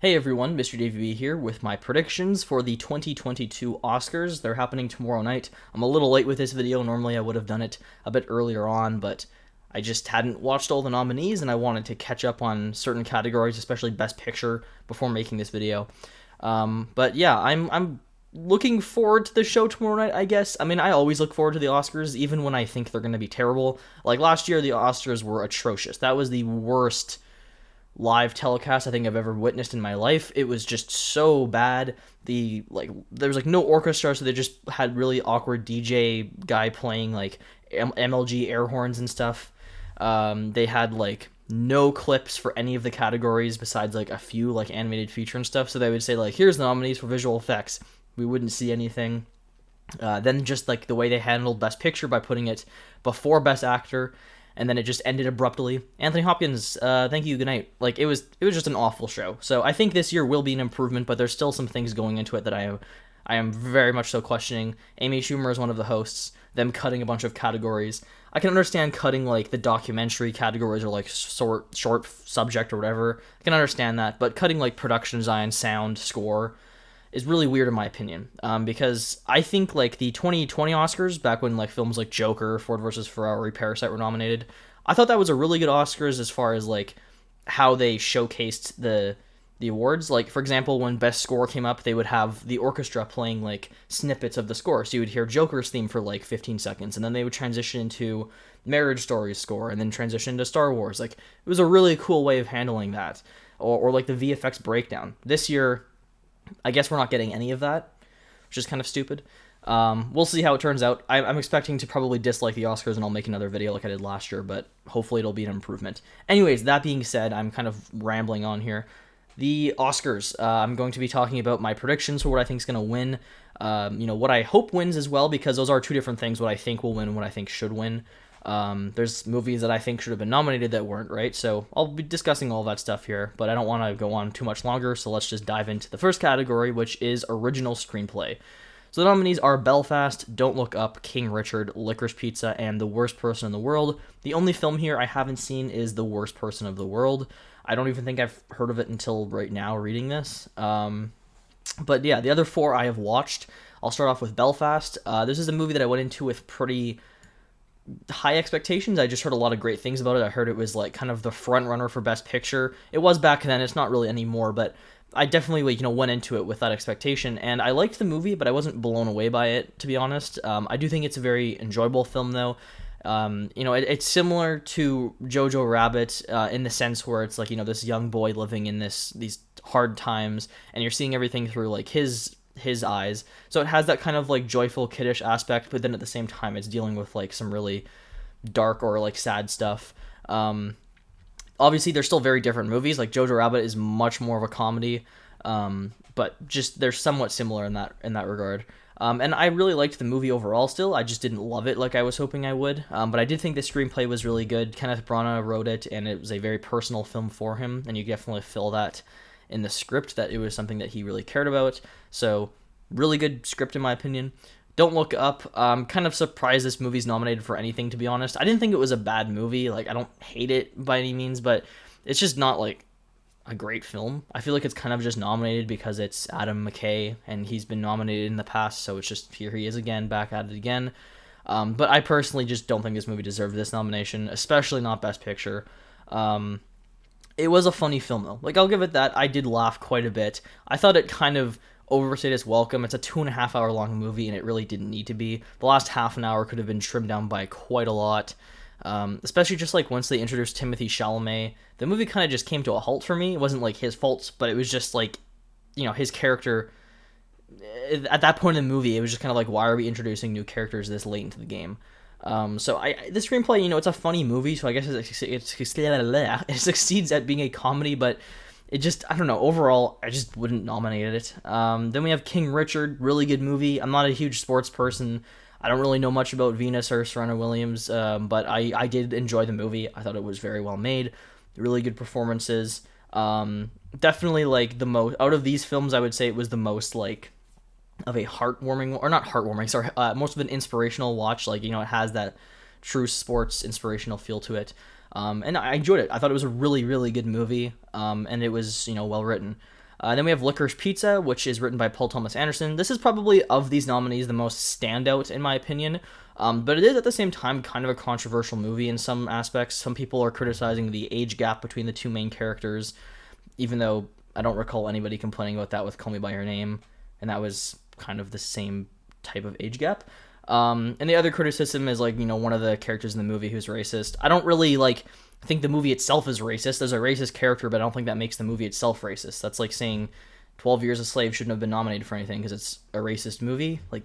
Hey everyone, Mr. DVB here with my predictions for the 2022 Oscars. They're happening tomorrow night. I'm a little late with this video. Normally I would have done it a bit earlier on, but I just hadn't watched all the nominees and I wanted to catch up on certain categories, especially Best Picture, before making this video. But yeah, I'm looking forward to the show tomorrow night, I guess. I mean, I always look forward to the Oscars, even when I think they're going to be terrible. Like last year, the Oscars were atrocious. That was the worst live telecast I think I've ever witnessed in my life. It was just so bad. There was no orchestra, so they just had really awkward DJ guy playing MLG air horns and stuff. They had no clips for any of the categories besides a few animated feature and stuff. So they would say here's the nominees for visual effects. We wouldn't see anything. Then just the way they handled Best Picture by putting it before Best Actor, and then it just ended abruptly. Anthony Hopkins, thank you, good night. It was just an awful show. So I think this year will be an improvement, but there's still some things going into it that I am very much so questioning. Amy Schumer is one of the hosts. Them cutting a bunch of categories. I can understand cutting the documentary categories or short subject or whatever. I can understand that, but cutting production design, sound, score is really weird in my opinion, because I think the 2020 Oscars, back when films like Joker, Ford vs. Ferrari, Parasite were nominated, I thought that was a really good Oscars as far as how they showcased the awards. For example, when Best Score came up, they would have the orchestra playing snippets of the score, so you would hear Joker's theme for 15 seconds, and then they would transition into Marriage Story's score, and then transition to Star Wars. It was a really cool way of handling that, or the VFX breakdown. This year, I guess we're not getting any of that, which is kind of stupid. We'll see how it turns out. I'm expecting to probably dislike the Oscars, and I'll make another video like I did last year, but hopefully it'll be an improvement. Anyways, that being said, I'm kind of rambling on here. The Oscars, I'm going to be talking about my predictions for what I think is going to win, what I hope wins as well, because those are two different things, what I think will win and what I think should win. There's movies that I think should have been nominated that weren't, right? So I'll be discussing all that stuff here, but I don't want to go on too much longer, so let's just dive into the first category, which is Original Screenplay. So the nominees are Belfast, Don't Look Up, King Richard, Licorice Pizza, and The Worst Person in the World. The only film here I haven't seen is The Worst Person of the World. I don't even think I've heard of it until right now reading this. But yeah, the other four I have watched. I'll start off with Belfast. This is a movie that I went into with pretty high expectations. I just heard a lot of great things about it. I heard it was kind of the front runner for Best Picture. It was back then. It's not really anymore, but I definitely went into it with that expectation, and I liked the movie, but I wasn't blown away by it, to be honest. I do think it's a very enjoyable film, though. It's similar to Jojo Rabbit in the sense where it's this young boy living in these hard times, and you're seeing everything through his eyes. So it has that kind of joyful, kiddish aspect, but then at the same time it's dealing with some really dark or sad stuff. Obviously they're still very different movies. Jojo Rabbit is much more of a comedy, but just they're somewhat similar in that regard. And I really liked the movie overall still. I just didn't love it like I was hoping I would. But I did think the screenplay was really good. Kenneth Branagh wrote it, and it was a very personal film for him, and you definitely feel that in the script, that it was something that he really cared about. So really good script in my opinion. Don't Look Up. I'm kind of surprised this movie's nominated for anything, to be honest. I didn't think it was a bad movie. I don't hate it by any means, but it's just not a great film. I feel it's kind of just nominated because it's Adam McKay, and he's been nominated in the past, so it's just here he is again, back at it again. But I personally just don't think this movie deserved this nomination, especially not Best Picture. It was a funny film, though. I'll give it that. I did laugh quite a bit. I thought it kind of overstayed its welcome. It's a 2.5 hour long movie, and it really didn't need to be. The last half an hour could have been trimmed down by quite a lot. Especially just once they introduced Timothée Chalamet, the movie kind of just came to a halt for me. It wasn't his fault, but it was just his character. At that point in the movie, it was just kind of why are we introducing new characters this late into the game? So the screenplay, it's a funny movie, so I guess it succeeds at being a comedy, but it just, I don't know, overall, I just wouldn't nominate it. Then we have King Richard, really good movie. I'm not a huge sports person. I don't really know much about Venus or Serena Williams, but I did enjoy the movie. I thought it was very well made, really good performances. Definitely the most, out of these films, I would say it was the most of a heartwarming, or not heartwarming, sorry, most of an inspirational watch. It has that true sports inspirational feel to it. And I enjoyed it. I thought it was a really, really good movie, and it was, well written. Then we have Licorice Pizza, which is written by Paul Thomas Anderson. This is probably, of these nominees, the most standout, in my opinion. But it is, at the same time, kind of a controversial movie in some aspects. Some people are criticizing the age gap between the two main characters, even though I don't recall anybody complaining about that with Call Me By Your Name, and that was kind of the same type of age gap. And the other criticism is, like, one of the characters in the movie who's racist. I don't really, think the movie itself is racist. There's a racist character, but I don't think that makes the movie itself racist. That's like saying 12 Years a Slave shouldn't have been nominated for anything because it's a racist movie. Like,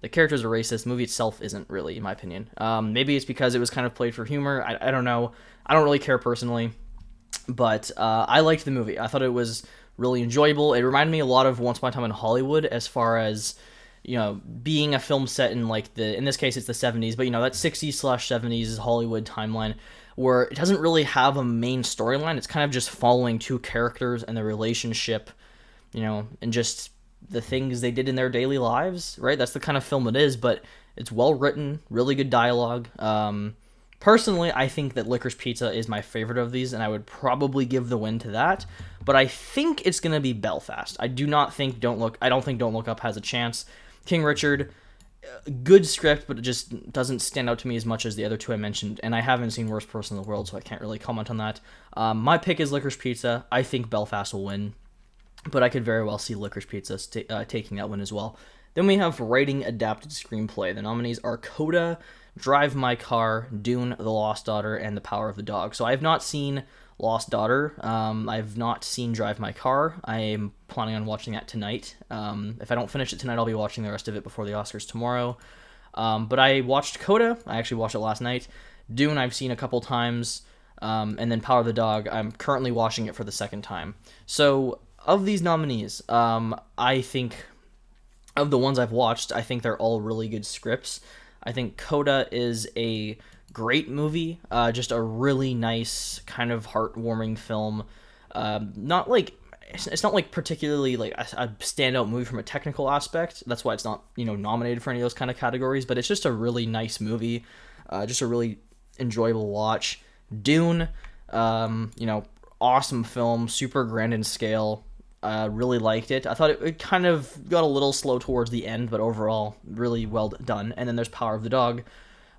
the characters are racist. The movie itself isn't really, in my opinion. Maybe it's because it was kind of played for humor. I don't know. I don't really care personally. But I liked the movie. I thought it was really enjoyable. It reminded me a lot of Once Upon a Time in Hollywood as far as, being a film set in, in this case, it's the 70s, but, that 60s/70s Hollywood timeline where it doesn't really have a main storyline. It's kind of just following two characters and their relationship, and just the things they did in their daily lives, right? That's the kind of film it is, but it's well written, really good dialogue. Personally, I think that Licorice Pizza is my favorite of these, and I would probably give the win to that, but I think it's going to be Belfast. I don't think Don't Look Up has a chance. King Richard, good script, but it just doesn't stand out to me as much as the other two I mentioned, and I haven't seen Worst Person in the World, so I can't really comment on that. My pick is Licorice Pizza. I think Belfast will win, but I could very well see Licorice Pizza taking that win as well. Then we have Writing Adapted Screenplay. The nominees are Coda, Drive My Car, Dune, The Lost Daughter, and The Power of the Dog. So I have not seen Lost Daughter. I've not seen Drive My Car. I am planning on watching that tonight. If I don't finish it tonight, I'll be watching the rest of it before the Oscars tomorrow. But I watched Coda. I actually watched it last night. Dune, I've seen a couple times. And then Power of the Dog, I'm currently watching it for the second time. So of these nominees, I think of the ones I've watched, I think they're all really good scripts. I think Coda is a great movie, just a really nice, kind of heartwarming film. It's not particularly a standout movie from a technical aspect. That's why it's not nominated for any of those kind of categories. But it's just a really nice movie, just a really enjoyable watch. Dune, awesome film, super grand in scale. Really liked it. I thought it kind of got a little slow towards the end, but overall, really well done. And then there's Power of the Dog,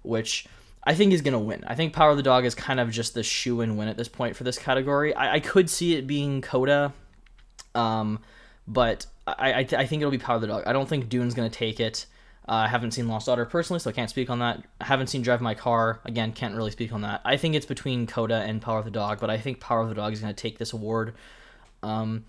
which I think is going to win. I think Power of the Dog is kind of just the shoe-in win at this point for this category. I could see it being Coda, but I think it'll be Power of the Dog. I don't think Dune's going to take it. I haven't seen Lost Daughter personally, so I can't speak on that. I haven't seen Drive My Car. Again, can't really speak on that. I think it's between Coda and Power of the Dog, but I think Power of the Dog is going to take this award.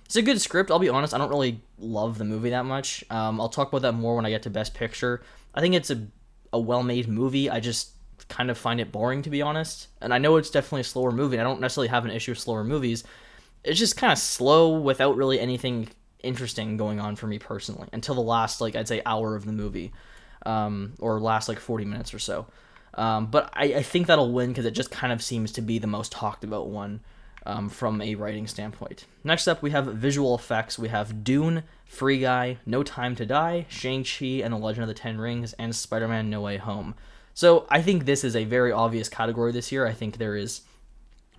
It's a good script, I'll be honest. I don't really love the movie that much. I'll talk about that more when I get to Best Picture. I think it's a well-made movie. I just kind of find it boring, to be honest. And I know it's definitely a slower movie, and I don't necessarily have an issue with slower movies. It's just kind of slow without really anything interesting going on for me personally until the last, I'd say hour of the movie, or last 40 minutes or so. But I think that'll win because it just kind of seems to be the most talked about one. From a writing standpoint. Next up, we have visual effects. We have Dune, Free Guy, No Time to Die, Shang-Chi and the Legend of the Ten Rings, and Spider-Man No Way Home. So I think this is a very obvious category this year. I think there is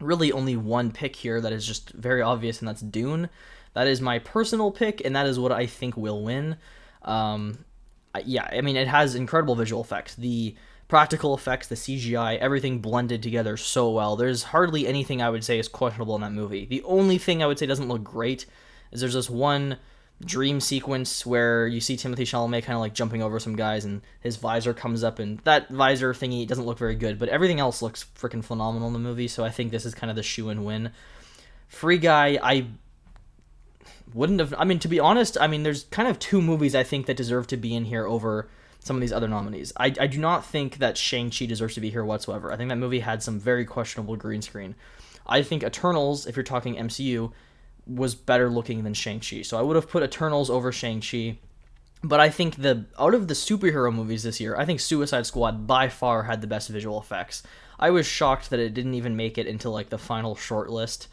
really only one pick here that is just very obvious, and that's Dune. That is my personal pick, and that is what I think will win. It has incredible visual effects. The practical effects, the CGI, everything blended together so well. There's hardly anything I would say is questionable in that movie. The only thing I would say doesn't look great is there's this one dream sequence where you see Timothée Chalamet kind of jumping over some guys and his visor comes up, and that visor thingy doesn't look very good, but everything else looks freaking phenomenal in the movie, so I think this is kind of the shoe-in win. Free Guy, I wouldn't have... to be honest, there's kind of two movies I think that deserve to be in here over some of these other nominees. I do not think that Shang-Chi deserves to be here whatsoever. I think that movie had some very questionable green screen. I think Eternals, if you're talking MCU, was better looking than Shang-Chi. So I would have put Eternals over Shang-Chi. But I think out of the superhero movies this year, I think Suicide Squad by far had the best visual effects. I was shocked that it didn't even make it into the final short list.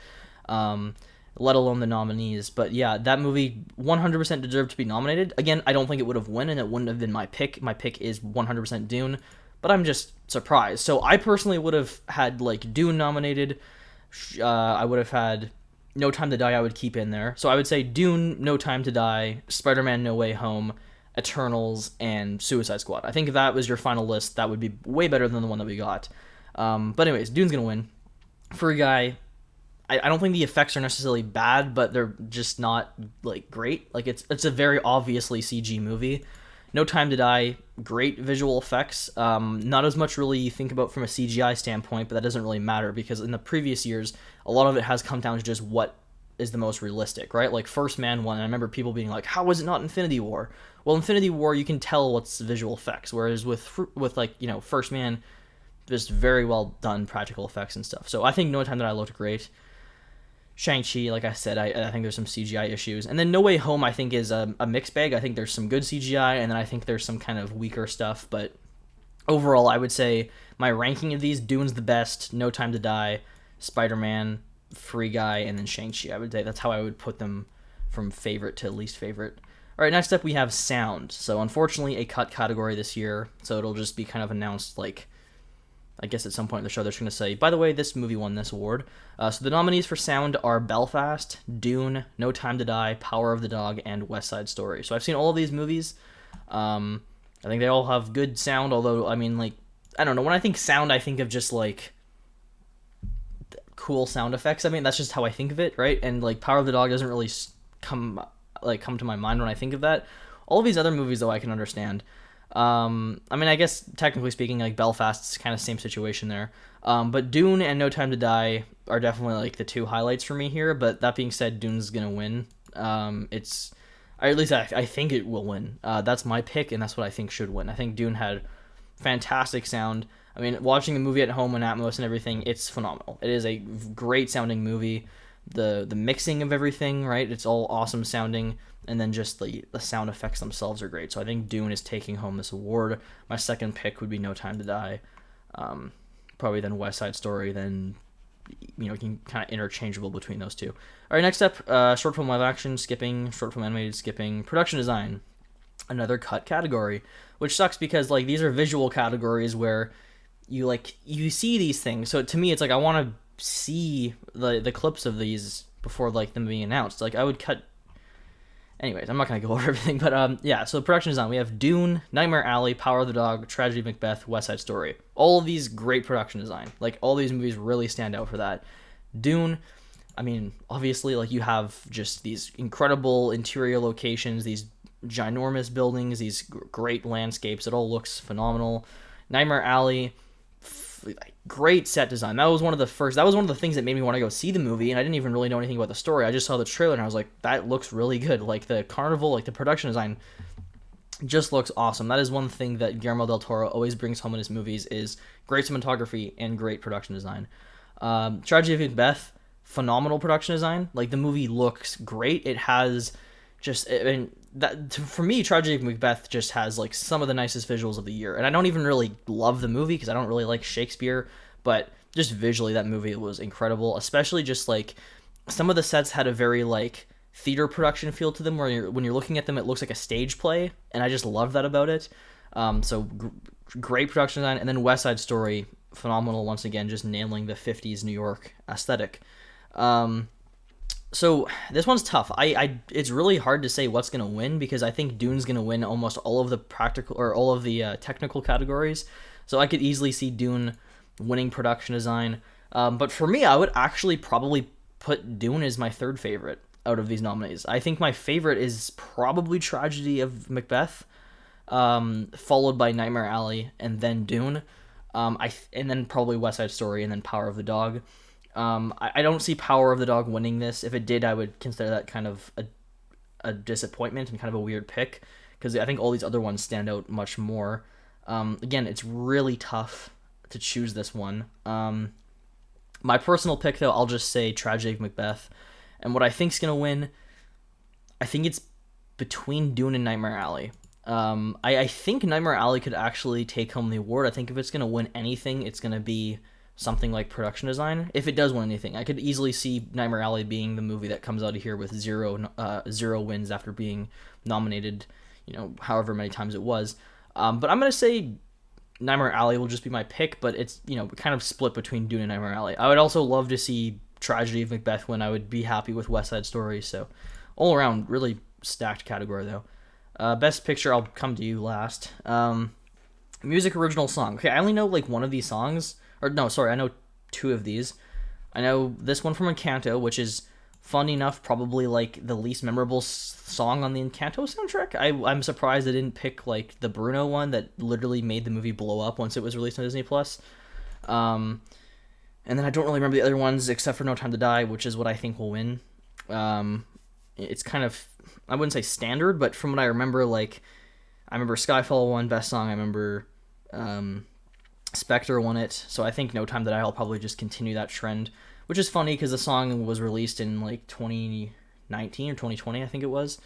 Let alone the nominees. But yeah, that movie 100% deserved to be nominated. Again, I don't think it would have won, and it wouldn't have been my pick. My pick is 100% Dune, but I'm just surprised. So I personally would have had Dune nominated. I would have had No Time to Die I would keep in there. So I would say Dune, No Time to Die, Spider-Man No Way Home, Eternals, and Suicide Squad. I think if that was your final list, that would be way better than the one that we got. But anyways, Dune's going to win. Free Guy, I don't think the effects are necessarily bad, but they're just not, like, great. Like, it's a very obviously CG movie. No Time to Die, great visual effects. Not as much really you think about from a CGI standpoint, but that doesn't really matter because in the previous years, a lot of it has come down to just what is the most realistic, right? Like First Man 1, I remember people being like, how is it not Infinity War? Well, Infinity War, you can tell what's visual effects, whereas with like, you know, First Man, just very well done practical effects and stuff. So I think No Time to Die looked great. Shang-Chi, like I said, I think there's some CGI issues. And then No Way Home, I think, is a mixed bag. I think there's some good CGI, and then I think there's some kind of weaker stuff. But overall, I would say my ranking of these, Dune's the best, No Time to Die, Spider-Man, Free Guy, and then Shang-Chi. I would say that's how I would put them from favorite to least favorite. All right, next up we have sound. So unfortunately, a cut category this year, so it'll just be kind of announced like, I guess at some point in the show they're just going to say, by the way, this movie won this award. So the nominees for sound are Belfast, Dune, No Time to Die, Power of the Dog, and West Side Story. So I've seen all of these movies. I think they all have good sound, although, I mean, like, I don't know. When I think sound, I think of just, like, cool sound effects. I mean, that's just how I think of it, right? And, like, Power of the Dog doesn't really come to my mind when I think of that. All of these other movies, though, I can understand. I mean, I guess technically speaking, like Belfast's kind of same situation there. But Dune and No Time to Die are definitely like the two highlights for me here. But that being said, Dune's gonna win. At least I think it will win. That's my pick, and that's what I think should win. I think Dune had fantastic sound. I mean, watching the movie at home and Atmos and everything, it's phenomenal. It is a great sounding movie. The mixing of everything, right? It's all awesome sounding, and then just the sound effects themselves are great. So I think Dune is taking home this award. My second pick would be No Time to Die. Probably then West Side Story, then, you know, you can kind of interchangeable between those two. All right, next up, short film live action, skipping, short film animated, skipping, production design, another cut category, which sucks because, like, these are visual categories where you see these things. So to me, it's like I want to see the clips of these before, like, them being announced. Like, I would cut. Anyways, I'm not gonna go over everything, but yeah. So production design, we have Dune, Nightmare Alley, Power of the Dog, Tragedy of Macbeth, West Side Story. All of these great production design. Like, all these movies really stand out for that. Dune, I mean, obviously, like, you have just these incredible interior locations, these ginormous buildings, these great landscapes. It all looks phenomenal. Nightmare Alley, great set design. That was one of the things that made me want to go see the movie, and I didn't even really know anything about the story. I just saw the trailer and I was like, that looks really good. Like, the carnival, like, the production design just looks awesome. That is one thing that Guillermo del Toro always brings home in his movies, is great cinematography and great production design. Tragedy of Macbeth, phenomenal production design. Like, the movie looks great. It has just, I mean, that, for me, Tragedy of Macbeth just has, like, some of the nicest visuals of the year. And I don't even really love the movie because I don't really like Shakespeare, but just visually that movie was incredible. Especially just, like, some of the sets had a very, like, theater production feel to them, where when you're looking at them, it looks like a stage play, and I just love that about it. So great production design. And then West Side Story, phenomenal once again, just nailing the 50s New York aesthetic. So this one's tough. It's really hard to say what's gonna win because I think Dune's gonna win almost all of the technical categories. So I could easily see Dune winning production design. But for me, I would actually probably put Dune as my third favorite out of these nominees. I think my favorite is probably Tragedy of Macbeth, followed by Nightmare Alley, and then Dune, and then probably West Side Story, and then Power of the Dog. I don't see Power of the Dog winning this. If it did, I would consider that kind of a disappointment and kind of a weird pick, because I think all these other ones stand out much more. Again, it's really tough to choose this one. My personal pick, though, I'll just say Tragedy of Macbeth. And what I think's going to win, I think it's between Dune and Nightmare Alley. I think Nightmare Alley could actually take home the award. I think if it's going to win anything, it's going to be something like production design. If it does win anything, I could easily see Nightmare Alley being the movie that comes out of here with zero wins after being nominated, however many times it was. But I'm going to say Nightmare Alley will just be my pick, but it's, kind of split between Dune and Nightmare Alley. I would also love to see Tragedy of Macbeth win, I would be happy with West Side Story. So all around, really stacked category though. Best Picture, I'll come to you last. Music original song. Okay, I only know like one of these songs. Or no, sorry, I know two of these. I know this one from Encanto, which is fun enough, probably like the least memorable song on the Encanto soundtrack. I'm surprised they didn't pick like the Bruno one that literally made the movie blow up once it was released on Disney Plus. And then I don't really remember the other ones except for No Time to Die, which is what I think will win. It's kind of, I wouldn't say standard, but from what I remember, like I remember Skyfall won Best Song. I remember Spectre won it. So I think No Time to Die will probably just continue that trend, which is funny because the song was released in like 2019 or 2020, I think it was.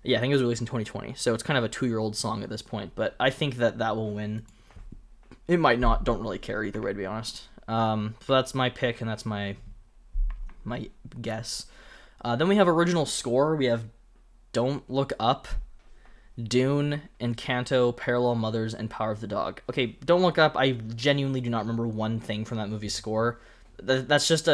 Yeah, I think it was released in 2020. So it's kind of a 2-year-old song at this point, but I think that will win. It might not, don't really care either way, to be honest. So that's my pick, and that's my guess. Then we have original score. We have Don't Look Up, Dune, Encanto, Parallel Mothers, and Power of the Dog. Okay, Don't Look Up, I genuinely do not remember one thing from that movie's score. That's just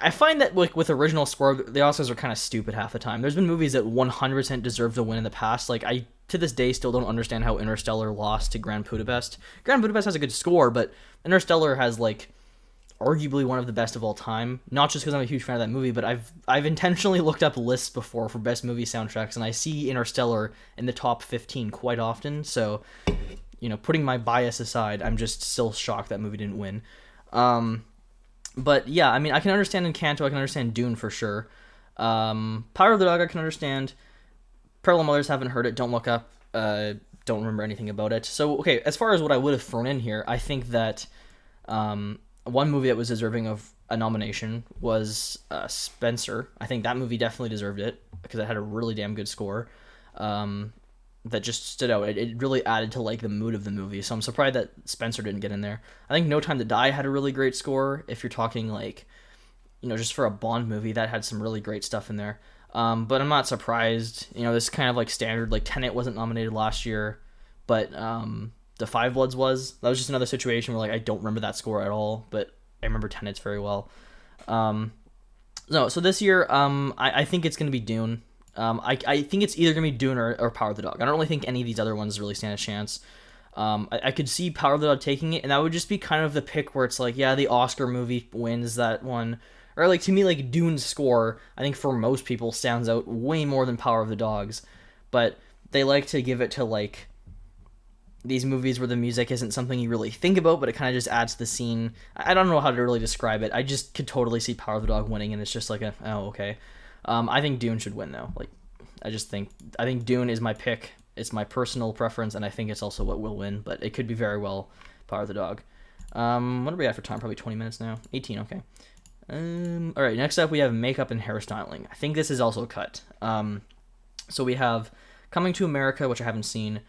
I find that with original score, the Oscars are kind of stupid half the time. There's been movies that 100% deserve to win in the past. Like, I, to this day, still don't understand how Interstellar lost to Grand Budapest. Grand Budapest has a good score, but Interstellar has, like, arguably one of the best of all time. Not just because I'm a huge fan of that movie, but I've intentionally looked up lists before for best movie soundtracks, and I see Interstellar in the top 15 quite often. So, you know, putting my bias aside, I'm just still shocked that movie didn't win. But yeah, I mean, I can understand Encanto, I can understand Dune for sure. Power of the Dog, I can understand. Parallel Mothers, haven't heard it. Don't Look Up, don't remember anything about it. So, okay, as far as what I would have thrown in here, I think that one movie that was deserving of a nomination was Spencer. I think that movie definitely deserved it because it had a really damn good score that just stood out. It really added to like the mood of the movie. So I'm surprised that Spencer didn't get in there. I think No Time to Die had a really great score. If you're talking like, you know, just for a Bond movie, that had some really great stuff in there. But I'm not surprised. You know, this kind of like standard, like Tenet wasn't nominated last year, but The Five Bloods was. That was just another situation where like I don't remember that score at all, but I remember Tenet's very well. No, so this year, I think it's gonna be Dune. I think it's either gonna be Dune or Power of the Dog. I don't really think any of these other ones really stand a chance. I could see Power of the Dog taking it, and that would just be kind of the pick where it's like, yeah, the Oscar movie wins that one. Or like to me, like Dune's score, I think for most people stands out way more than Power of the Dog's. But they like to give it to like these movies where the music isn't something you really think about, but it kind of just adds to the scene. I don't know how to really describe it. I just could totally see Power of the Dog winning, and it's just like oh, okay. I think Dune should win though. Like, I think Dune is my pick. It's my personal preference, and I think it's also what will win. But it could be very well Power of the Dog. What are we at for time? Probably 20 minutes now. 18. Okay. All right. Next up, we have makeup and hairstyling. I think this is also a cut. So we have Coming to America, which I haven't seen.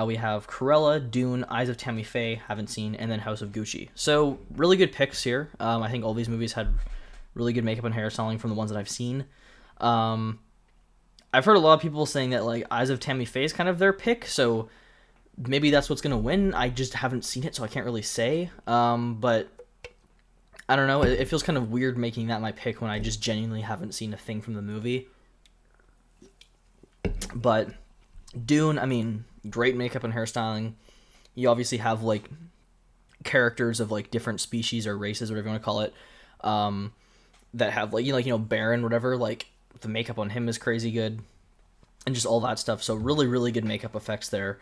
We have Cruella, Dune, Eyes of Tammy Faye, haven't seen, and then House of Gucci. So really good picks here. I think all these movies had really good makeup and hairstyling from the ones that I've seen. I've heard a lot of people saying that like Eyes of Tammy Faye is kind of their pick, so maybe that's what's gonna win. I just haven't seen it, so I can't really say. But I don't know. It feels kind of weird making that my pick when I just genuinely haven't seen a thing from the movie. But Dune, I mean, great makeup and hairstyling. You obviously have like characters of like different species or races, whatever you want to call it, that have like you know Baron, whatever. Like the makeup on him is crazy good, and just all that stuff. So really, really good makeup effects there.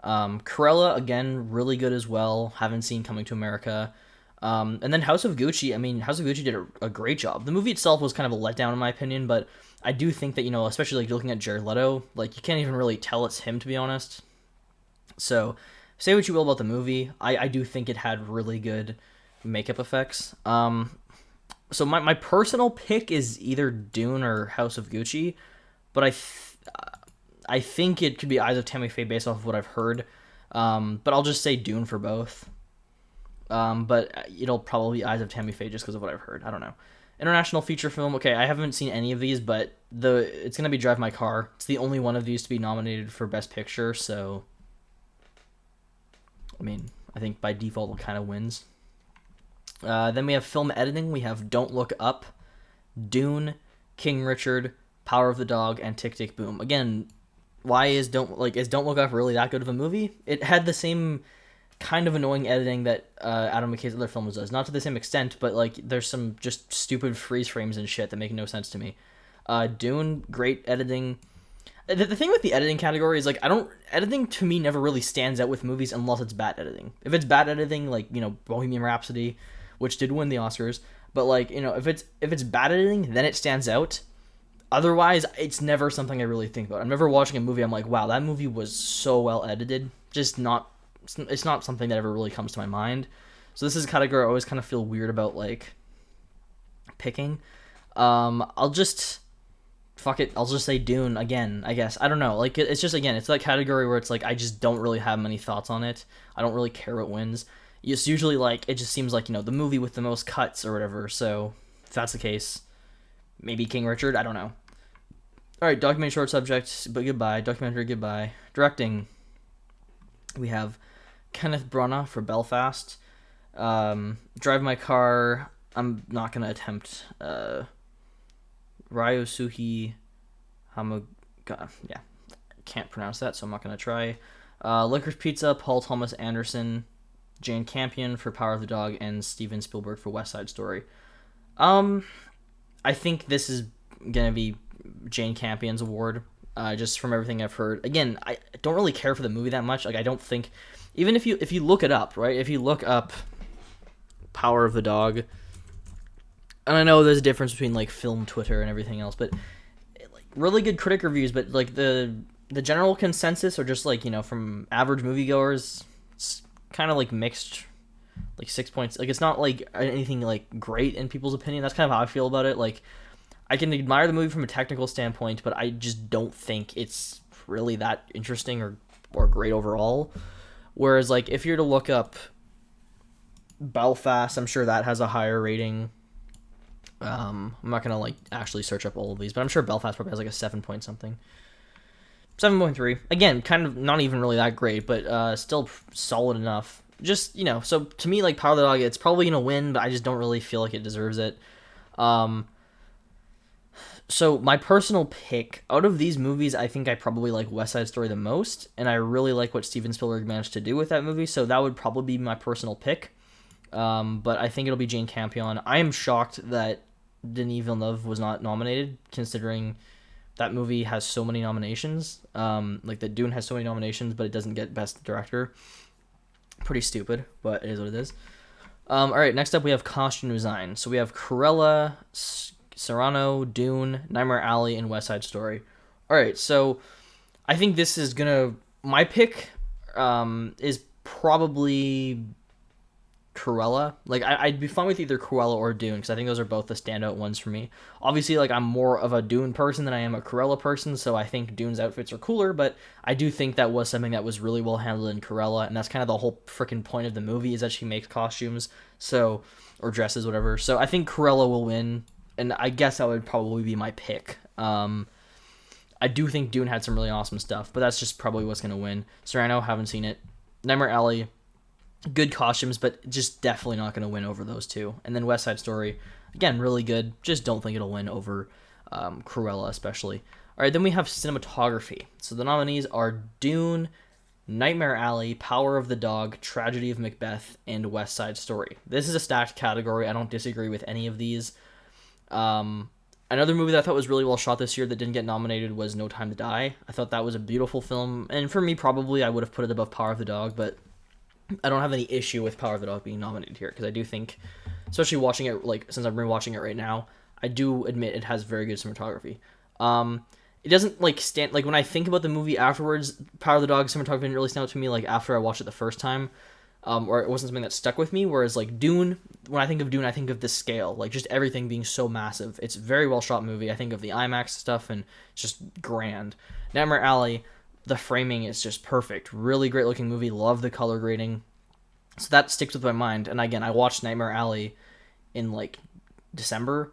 Cruella again, really good as well. Haven't seen Coming to America. And then House of Gucci. I mean, House of Gucci did a great job. The movie itself was kind of a letdown in my opinion, but I do think that, you know, especially like looking at Jared Leto, like you can't even really tell it's him, to be honest. So say what you will about the movie, I do think it had really good makeup effects. So my personal pick is either Dune or House of Gucci, but I think it could be Eyes of Tammy Faye based off of what I've heard. But I'll just say Dune for both. But it'll probably be Eyes of Tammy Faye just because of what I've heard. I don't know. International feature film. Okay, I haven't seen any of these, but it's gonna be Drive My Car. It's the only one of these to be nominated for Best Picture, so I mean, I think by default it kind of wins. Then we have film editing. We have Don't Look Up, Dune, King Richard, Power of the Dog, and Tick Tick Boom. Again, why is Don't Look Up really that good of a movie? It had the same kind of annoying editing that Adam McKay's other films does. Not to the same extent, but like there's some just stupid freeze frames and shit that make no sense to me. Dune, great editing. The thing with the editing category is like editing to me never really stands out with movies unless it's bad editing. If it's bad editing, like Bohemian Rhapsody, which did win the Oscars, but like if it's bad editing, then it stands out. Otherwise, it's never something I really think about. I'm never watching a movie. I'm like, wow, that movie was so well edited. It's not something that ever really comes to my mind. So this is a category I always kind of feel weird about like picking. I'll just say Dune again, I guess. I don't know. Like it's just it's that category where it's like I just don't really have many thoughts on it. I don't really care what wins. It's usually like it just seems like the movie with the most cuts or whatever. So if that's the case, maybe King Richard. I don't know. All right, documentary short subject, but goodbye. Documentary, goodbye. Directing. We have Kenneth Branagh for Belfast. Drive My Car. I'm not gonna attempt. Ryosuke Hamaga. Yeah, can't pronounce that, so I'm not gonna try. Licorice Pizza. Paul Thomas Anderson. Jane Campion for Power of the Dog, and Steven Spielberg for West Side Story. I think this is gonna be Jane Campion's award, just from everything I've heard. Again, I don't really care for the movie that much. Like, I don't think, even if you look it up, right? If you look up Power of the Dog, and I know there's a difference between like film Twitter and everything else, but like really good critic reviews, but like the general consensus, or just like from average moviegoers, it's kind of like mixed. Like 6 points. Like, it's not like anything like great in people's opinion. That's kind of how I feel about it. Like, I can admire the movie from a technical standpoint, but I just don't think it's really that interesting or great overall. Whereas, like, if you're to look up Belfast, I'm sure that has a higher rating. I'm not gonna like actually search up all of these, but I'm sure Belfast probably has like a 7 point something. 7.3. Again, kind of not even really that great, but still solid enough. Just, so to me, like, Power of the Dog, it's probably going to win, but I just don't really feel like it deserves it. So my personal pick, out of these movies, I think I probably like West Side Story the most, and I really like what Steven Spielberg managed to do with that movie, so that would probably be my personal pick. But I think it'll be Jane Campion. I am shocked that Denis Villeneuve was not nominated, considering that movie has so many nominations. Like, that Dune has so many nominations, but it doesn't get Best Director. Pretty stupid, but it is what it is. All right, next up we have costume design. So we have Cruella, Cyrano, Dune, Nightmare Alley, and West Side Story. All right, so I think this is my pick is probably Cruella. Like, I'd be fine with either Cruella or Dune, because I think those are both the standout ones for me. Obviously, like, I'm more of a Dune person than I am a Cruella person, so I think Dune's outfits are cooler, but I do think that was something that was really well handled in Cruella, and that's kind of the whole freaking point of the movie, is that she makes costumes, or dresses, whatever. So I think Cruella will win, and I guess that would probably be my pick. I do think Dune had some really awesome stuff, but that's just probably what's going to win. Cyrano, haven't seen it. Nightmare Alley, good costumes, but just definitely not going to win over those two. And then West Side Story, again, really good. Just don't think it'll win over Cruella, especially. All right, then we have cinematography. So the nominees are Dune, Nightmare Alley, Power of the Dog, Tragedy of Macbeth, and West Side Story. This is a stacked category. I don't disagree with any of these. Another movie that I thought was really well shot this year that didn't get nominated was No Time to Die. I thought that was a beautiful film, and for me, probably I would have put it above Power of the Dog, but I don't have any issue with Power of the Dog being nominated here, because I do think, especially watching it, like, since I've been watching it right now, I do admit it has very good cinematography. It doesn't, like, stand, like, when I think about the movie afterwards, Power of the Dog cinematography didn't really stand out to me, like, after I watched it the first time, or it wasn't something that stuck with me, whereas, like, Dune, when I think of Dune, I think of the scale, like, just everything being so massive. It's a very well shot movie. I think of the IMAX stuff, and it's just grand. Nightmare Alley, the framing is just perfect. Really great looking movie. Love the color grading. So that sticks with my mind. And again, I watched Nightmare Alley in like December.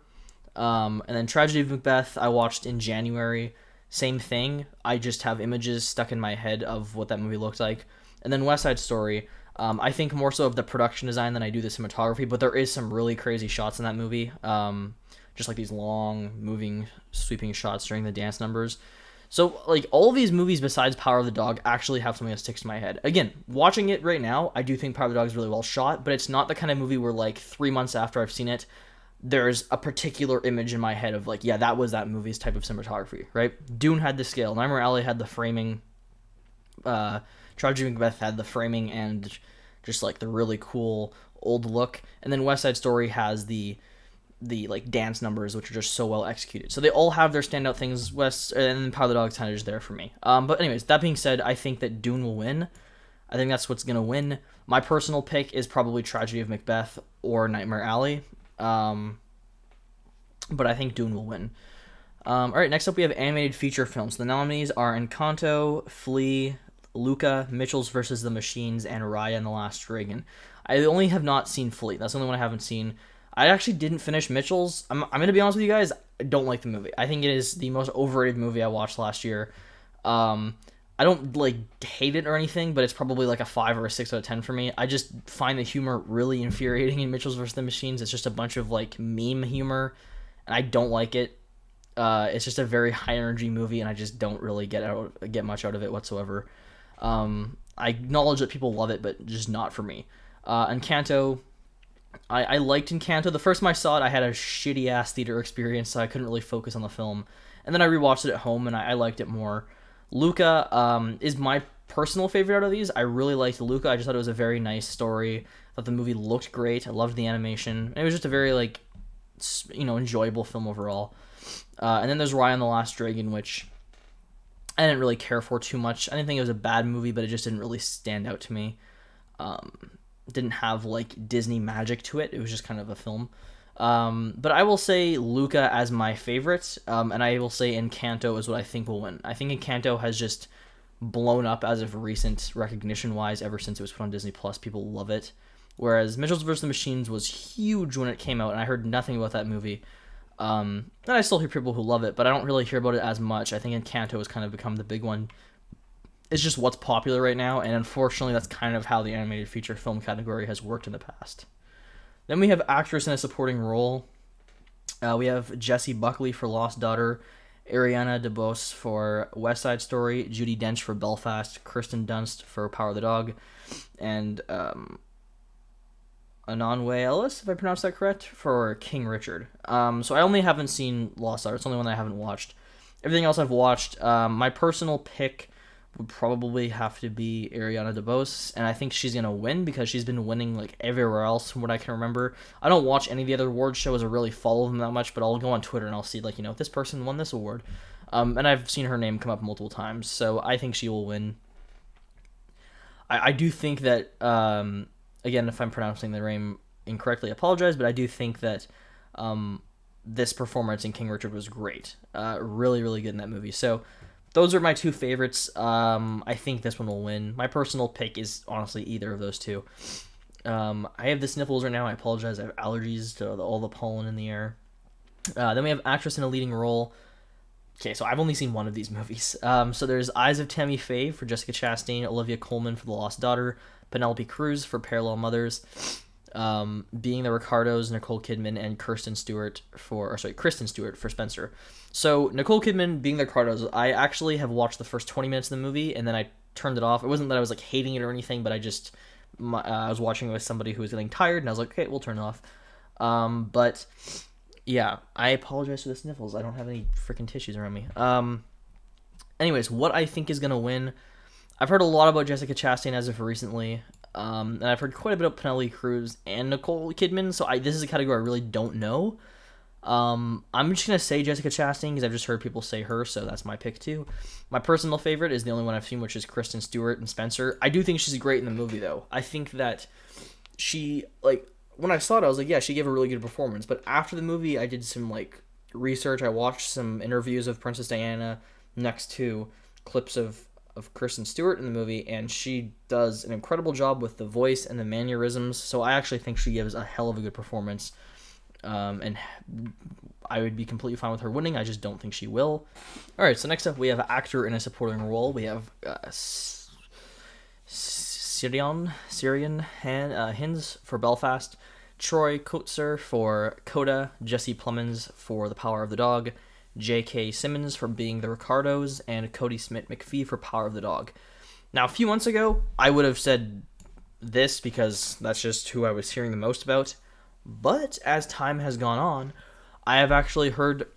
And then Tragedy of Macbeth I watched in January. Same thing. I just have images stuck in my head of what that movie looked like. And then West Side Story. I think more so of the production design than I do the cinematography, but there is some really crazy shots in that movie. just like these long, moving, sweeping shots during the dance numbers. So, like, all of these movies besides Power of the Dog actually have something that sticks to my head. Again, watching it right now, I do think Power of the Dog is really well shot, but it's not the kind of movie where, like, 3 months after I've seen it, there's a particular image in my head of, like, yeah, that was that movie's type of cinematography, right? Dune had the scale. Nightmare Alley had the framing. Tragedy of Macbeth had the framing and just, like, the really cool old look. And then West Side Story has the like dance numbers, which are just so well executed. So they all have their standout things. And Power of the Dog kind of just there for me. But anyways, that being said, I think that Dune will win. I think that's what's gonna win. My personal pick is probably Tragedy of Macbeth or Nightmare Alley. But I think Dune will win. All right, next up we have animated feature films. The nominees are Encanto, Flea, Luca, Mitchell's vs. the Machines, and Raya and the Last Dragon. I only have not seen Flea. That's the only one I haven't seen. I actually didn't finish Mitchell's. I'm going to be honest with you guys. I don't like the movie. I think it is the most overrated movie I watched last year. I don't, like, hate it or anything, but it's probably, like, a 5 or a 6 out of 10 for me. I just find the humor really infuriating in Mitchell's vs. the Machines. It's just a bunch of, like, meme humor, and I don't like it. It's just a very high-energy movie, and I just don't really get much out of it whatsoever. I acknowledge that people love it, but just not for me. Encanto... I liked Encanto. The first time I saw it, I had a shitty-ass theater experience, so I couldn't really focus on the film. And then I rewatched it at home, and I liked it more. Luca is my personal favorite out of these. I really liked Luca. I just thought it was a very nice story. I thought the movie looked great. I loved the animation. It was just a very, like, enjoyable film overall. And then there's Raya and the Last Dragon, which I didn't really care for too much. I didn't think it was a bad movie, but it just didn't really stand out to me. Didn't have, like, Disney magic to it. It was just kind of a film. But I will say Luca as my favorite, and I will say Encanto is what I think will win. I think Encanto has just blown up as of recent recognition-wise ever since it was put on Disney+. People love it. Whereas Mitchell's vs. the Machines was huge when it came out, and I heard nothing about that movie. And I still hear people who love it, but I don't really hear about it as much. I think Encanto has kind of become the big one. It's just what's popular right now, and unfortunately that's kind of how the animated feature film category has worked in the past. Then we have actress in a supporting role. We have Jessie Buckley for Lost Daughter, Ariana DeBose for West Side Story, Judi Dench for Belfast, Kirsten Dunst for Power of the Dog, and Ananwe Ellis, if I pronounced that correct, for King Richard. So I only haven't seen Lost Daughter. It's the only one that I haven't watched. Everything else I've watched. My personal pick would probably have to be Ariana DeBose, and I think she's going to win because she's been winning, like, everywhere else from what I can remember. I don't watch any of the other award shows or really follow them that much, but I'll go on Twitter and I'll see, like, this person won this award. And I've seen her name come up multiple times, so I think she will win. I do think that, again, if I'm pronouncing the name incorrectly, I apologize, but I do think that this performance in King Richard was great. Really, really good in that movie. So those are my two favorites. I think this one will win. My personal pick is honestly either of those two. I have the sniffles right now. I apologize. I have allergies to all the pollen in the air. Then we have actress in a leading role. Okay, so I've only seen one of these movies. So there's Eyes of Tammy Faye for Jessica Chastain, Olivia Colman for The Lost Daughter, Penelope Cruz for Parallel Mothers, Being the Ricardos, Nicole Kidman, and Kristen Stewart for Spencer. So Nicole Kidman, Being the Ricardos, I actually have watched the first 20 minutes of the movie, and then I turned it off. It wasn't that I was, like, hating it or anything, but I was watching it with somebody who was getting tired, and I was like, okay, we'll turn it off. But yeah, I apologize for the sniffles. I don't have any freaking tissues around me. Anyways, what I think is going to win, I've heard a lot about Jessica Chastain as of recently, and I've heard quite a bit about Penelope Cruz and Nicole Kidman, so this is a category I really don't know. I'm just going to say Jessica Chastain because I've just heard people say her, so that's my pick too. My personal favorite is the only one I've seen, which is Kristen Stewart and Spencer. I do think she's great in the movie, though. I think that she, like, when I saw it, I was like, yeah, she gave a really good performance. But after the movie, I did some, like, research. I watched some interviews of Princess Diana next to clips of Kristen Stewart in the movie, and she does an incredible job with the voice and the mannerisms. So I actually think she gives a hell of a good performance. And I would be completely fine with her winning. I just don't think she will. All right, so next up we have actor in a supporting role. We have Syrian Hins for Belfast, Troy Kotsur for Coda, Jesse Plemons for The Power of the Dog, J.K. Simmons for Being the Ricardos, and Cody Smith-McPhee for Power of the Dog. Now, a few months ago, I would have said this because that's just who I was hearing the most about. But as time has gone on, I have actually heard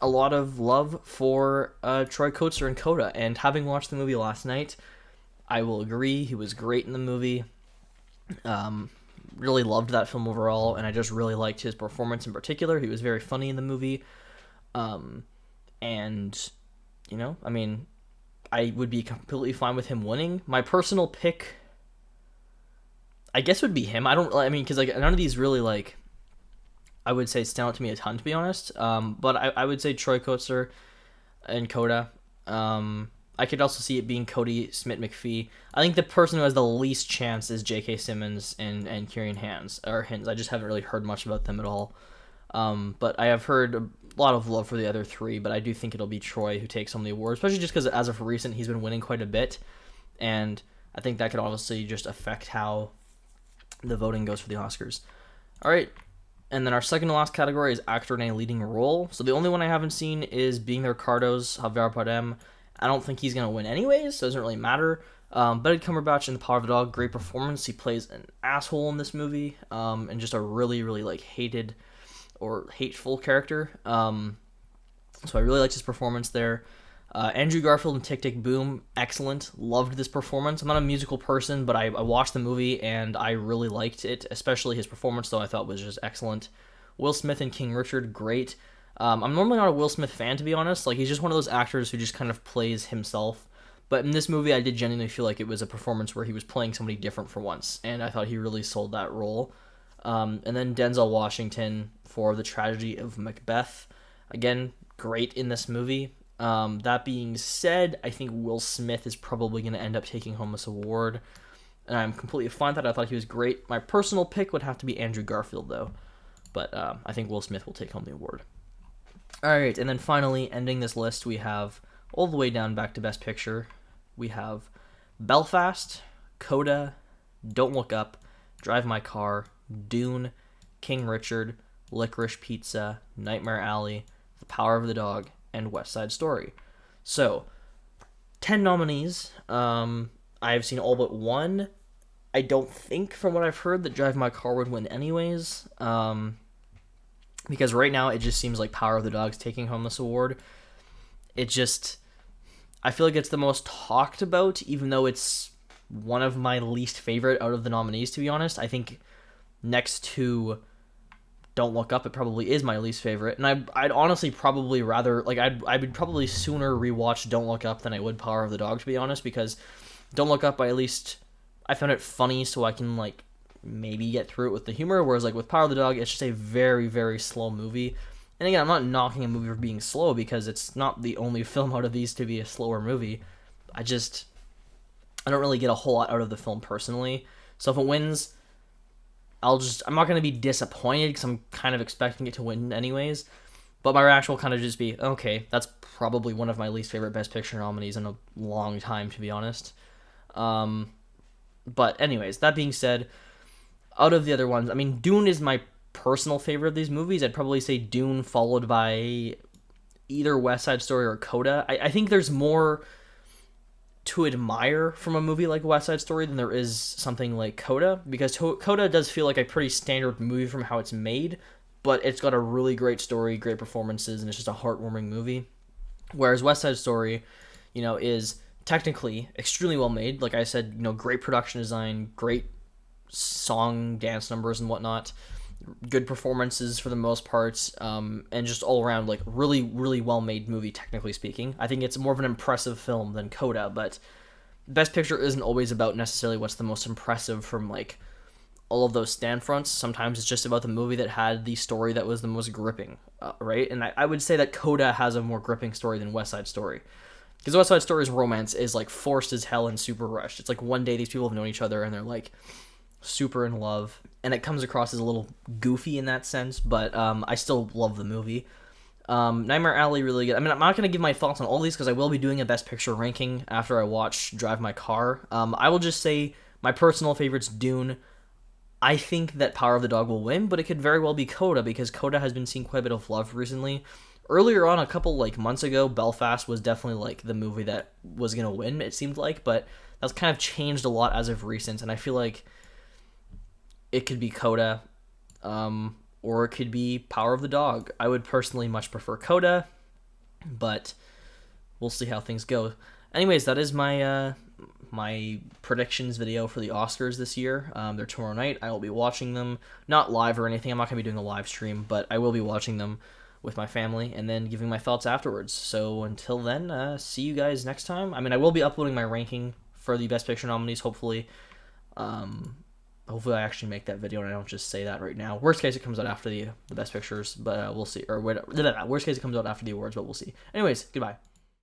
a lot of love for Troy Kotsur and Coda. And having watched the movie last night, I will agree he was great in the movie. Really loved that film overall, and I just really liked his performance in particular. He was very funny in the movie. And, you know, I mean, I would be completely fine with him winning. My personal pick, I guess, would be him. Because like none of these really, like, I would say stand out to me a ton, to be honest. But I would say Troy Kotsur and Coda. I could also see it being Cody Smith-McPhee. I think the person who has the least chance is J.K. Simmons and Kieran Hins. I just haven't really heard much about them at all. But I have heard a lot of love for the other three, but I do think it'll be Troy who takes home the award, especially just because as of recent, he's been winning quite a bit. And I think that could obviously just affect how the voting goes for the Oscars. All right. And then our second to last category is actor in a leading role. So the only one I haven't seen is Being the Ricardos, Javier Bardem. I don't think he's going to win anyways, so it doesn't really matter. Benedict Cumberbatch in The Power of the Dog, great performance. He plays an asshole in this movie, and just a really, really, like, hated or hateful character. So I really liked his performance there. Andrew Garfield in Tick, Tick, Boom, excellent. Loved this performance. I'm not a musical person, but I watched the movie, and I really liked it, especially his performance, though I thought was just excellent. Will Smith in King Richard, great. I'm normally not a Will Smith fan, to be honest. Like, he's just one of those actors who just kind of plays himself. But in this movie, I did genuinely feel like it was a performance where he was playing somebody different for once, and I thought he really sold that role. And then Denzel Washington for The Tragedy of Macbeth. Again, great in this movie. That being said, I think Will Smith is probably going to end up taking home this award, and I'm completely fine with that. I thought he was great. My personal pick would have to be Andrew Garfield, though, but I think Will Smith will take home the award. All right, and then finally, ending this list, we have, all the way down back to Best Picture, we have Belfast, Coda, Don't Look Up, Drive My Car, Dune, King Richard, Licorice Pizza, Nightmare Alley, The Power of the Dog, and West Side Story. So, 10 nominees. I've seen all but one. I don't think, from what I've heard, that Drive My Car would win anyways. Because right now, it just seems like Power of the Dog's taking home this award. I feel like it's the most talked about, even though it's one of my least favorite out of the nominees, to be honest. I think next to Don't Look Up, it probably is my least favorite. And I'd honestly probably rather, like, I would probably sooner rewatch Don't Look Up than I would Power of the Dog, to be honest, because Don't Look Up, I found it funny, so I can, like, maybe get through it with the humor, whereas, like, with Power of the Dog, it's just a very, very slow movie. And again, I'm not knocking a movie for being slow, because it's not the only film out of these to be a slower movie. I don't really get a whole lot out of the film personally. So if it wins, I'm not going to be disappointed, because I'm kind of expecting it to win anyways. But my reaction will kind of just be, okay, that's probably one of my least favorite Best Picture nominees in a long time, to be honest. But anyways, that being said, out of the other ones, I mean, Dune is my personal favorite of these movies. I'd probably say Dune, followed by either West Side Story or Coda. I think there's more to admire from a movie like West Side Story than there is something like Coda, because Coda does feel like a pretty standard movie from how it's made, but it's got a really great story, great performances, and it's just a heartwarming movie. Whereas West Side Story, is technically extremely well made. Like I said, great production design, great song, dance numbers, and whatnot. Good performances for the most part, and just all around, like, really, really well-made movie, technically speaking. I think it's more of an impressive film than Coda, but Best Picture isn't always about necessarily what's the most impressive from, like, all of those stand fronts. Sometimes it's just about the movie that had the story that was the most gripping, right? And I would say that Coda has a more gripping story than West Side Story. Because West Side Story's romance is, like, forced as hell and super rushed. It's like one day these people have known each other and they're, like, super in love, and it comes across as a little goofy in that sense, but I still love the movie. Nightmare Alley, really good. I mean, I'm not going to give my thoughts on all these because I will be doing a Best Picture ranking after I watch Drive My Car. I will just say my personal favorites: Dune, I think that Power of the Dog will win, but it could very well be Coda, because Coda has been seeing quite a bit of love recently. Earlier on, a couple like months ago, Belfast was definitely like the movie that was gonna win, it seemed like, but that's kind of changed a lot as of recent, and I feel like it could be Coda, or it could be Power of the Dog. I would personally much prefer Coda, but we'll see how things go. Anyways, that is my predictions video for the Oscars this year. They're tomorrow night. I will be watching them, not live or anything. I'm not gonna be doing a live stream, but I will be watching them with my family and then giving my thoughts afterwards. So until then, see you guys next time. I mean, I will be uploading my ranking for the Best Picture nominees, hopefully. Hopefully I actually make that video and I don't just say that right now. Worst case, it comes out after the Best Pictures, but we'll see. Or worst case, it comes out after the awards, but we'll see. Anyways, goodbye.